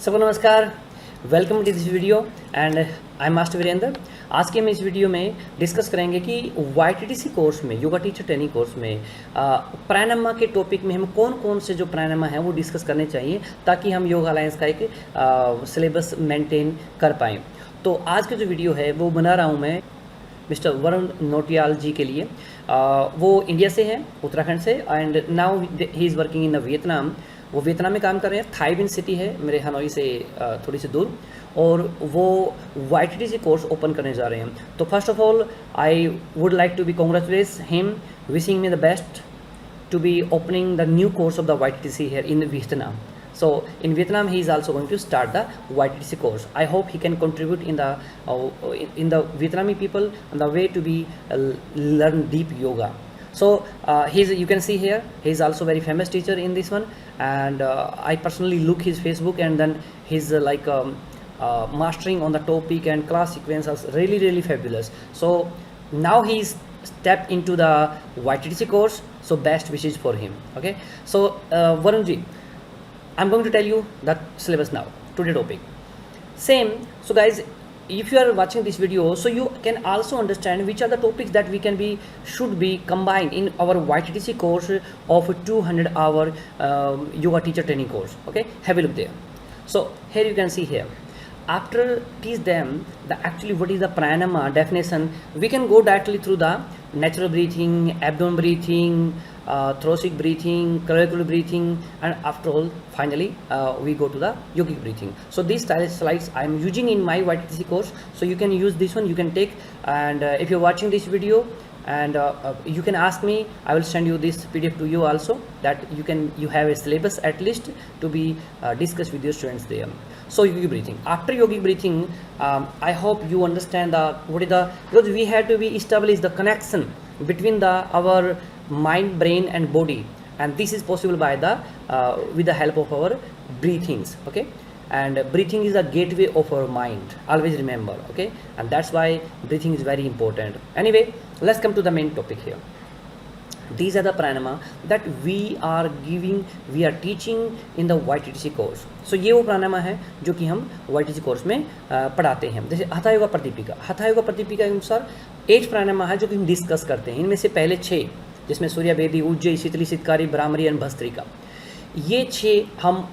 सबको नमस्कार, welcome to this video and I am master Virendra. आज के हम इस वीडियो में डिस्कस करेंगे कि YTTC कोर्स में, योगा टीचर ट्रेनिंग कोर्स में प्राणायाम के टॉपिक में हम कौन कौन से जो प्राणायाम हैं वो डिस्कस करने चाहिए ताकि हम योगा अलायंस का एक सिलेबस मेंटेन कर पाएँ। तो आज का जो वीडियो है वो बना रहा हूँ मैं मिस्टर वरुण नोटियाल जी के लिए। वो इंडिया से हैं, उत्तराखंड से, and now he is working in Vietnam. वो वियतनाम में काम कर रहे हैं। थाई बिन सिटी है मेरे हनोई से थोड़ी सी दूर, और वो YTTC कोर्स ओपन करने जा रहे हैं। तो first of all I would like to be congratulate him, wishing me the best to be opening the new course of the YTTC here in Vietnam. So in Vietnam he is also going to start the YTTC course. I hope he can contribute in the Vietnamese people on the way to be learn deep yoga. So you can see here he is also very famous teacher in this one, and I personally look his Facebook, and then his mastering on the topic and class sequence is really fabulous. So now he is step into the YTTC course, so best wishes for him. Okay, so Varun ji, I'm going to tell you the syllabus now, today topic same. So guys, if you are watching this video, so you can also understand which are the topics that we should be combined in our YTTC course of 200-hour yoga teacher training course. Okay, have a look there. So here you can see here, after teach them the actually what is the pranayama definition, we can go directly through the natural breathing, abdomen breathing, thoracic breathing, clavicular breathing, and after all finally we go to the yogic breathing. So these slides I am using in my YTTC course, so you can use this one, you can take, and if you're watching this video, and you can ask me, I will send you this PDF to you also, that you have a syllabus at least to be discussed with your students there. So yogic breathing, after yogic breathing, I hope you understand because we have to be establish the connection between our mind, brain and body, and this is possible by with the help of our breathings. Okay, and breathing is the gateway of our mind, always remember. Okay, and that's why breathing is very important. Anyway, let's come to the main topic here. These are the pranayama that we are teaching in the YTTC course. So ये वो प्राणायाम है जो कि हम YTTC course में पढ़ाते हैं। जैसे हथा योगा प्रदीपिका के अनुसार 8 प्राणायाम है जो कि हम डिस्कस करते हैं। इनमें से पहले 6, जिसमें सूर्य वेदी, उज्जयी, शीतली, शीतकारी, भ्रामरी और भस्त्रिका, ये 6 हम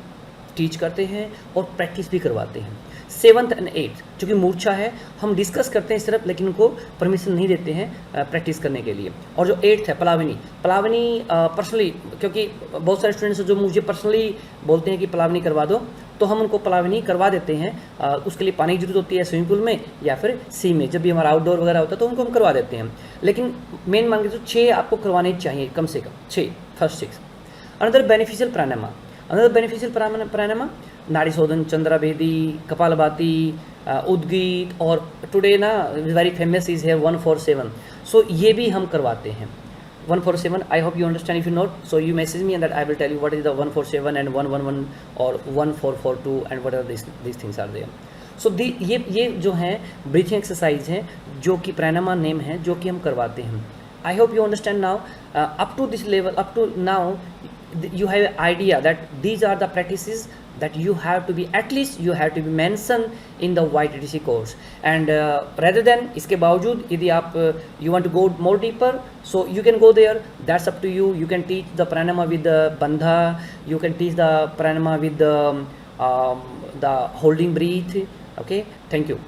टीच करते हैं और प्रैक्टिस भी करवाते हैं। 7th and 8th जो कि मूर्छा है, हम डिस्कस करते हैं सिर्फ, लेकिन उनको परमिशन नहीं देते हैं प्रैक्टिस करने के लिए। और जो 8th है पलावनी पर्सनली, क्योंकि बहुत सारे स्टूडेंट्स जो मुझे पर्सनली बोलते हैं कि पलावनी करवा दो, तो हम उनको पलावनी करवा देते हैं। उसके लिए पानी की जरूरत होती है स्विमिंग पूल में या फिर सी में, जब भी हमारा आउटडोर वगैरह होता है तो उनको हम करवा देते हैं। लेकिन मेन मान के तो 6 आपको करवाने चाहिए, कम से कम 6, फर्स्ट 6। अनदर बेनिफिशियल प्राणायाम नाड़ी शोधन, चंद्रा भेदी, कपालभाति, उद्गीत, और टुडे ना वेरी फेमस इज है 147। सो ये भी हम करवाते हैं 147। I hope you understand. If you note, so you message me and that I will tell you what is the 147 and 111 और 1442 and what are this things are there. So ये जो हैं ब्रीथिंग एक्सरसाइज हैं जो कि प्राणायाम name है, जो कि हम करवाते हैं। I hope you understand now. Up to this level, up to now you have an idea that these are the practices that you have to be mentioned in the YTTC course, and rather than इसके बावजूद यदि आप you want to go more deeper, so you can go there, that's up to you. You can teach the pranayama with the bandha, you can teach the pranayama with the holding breath. Okay, thank you.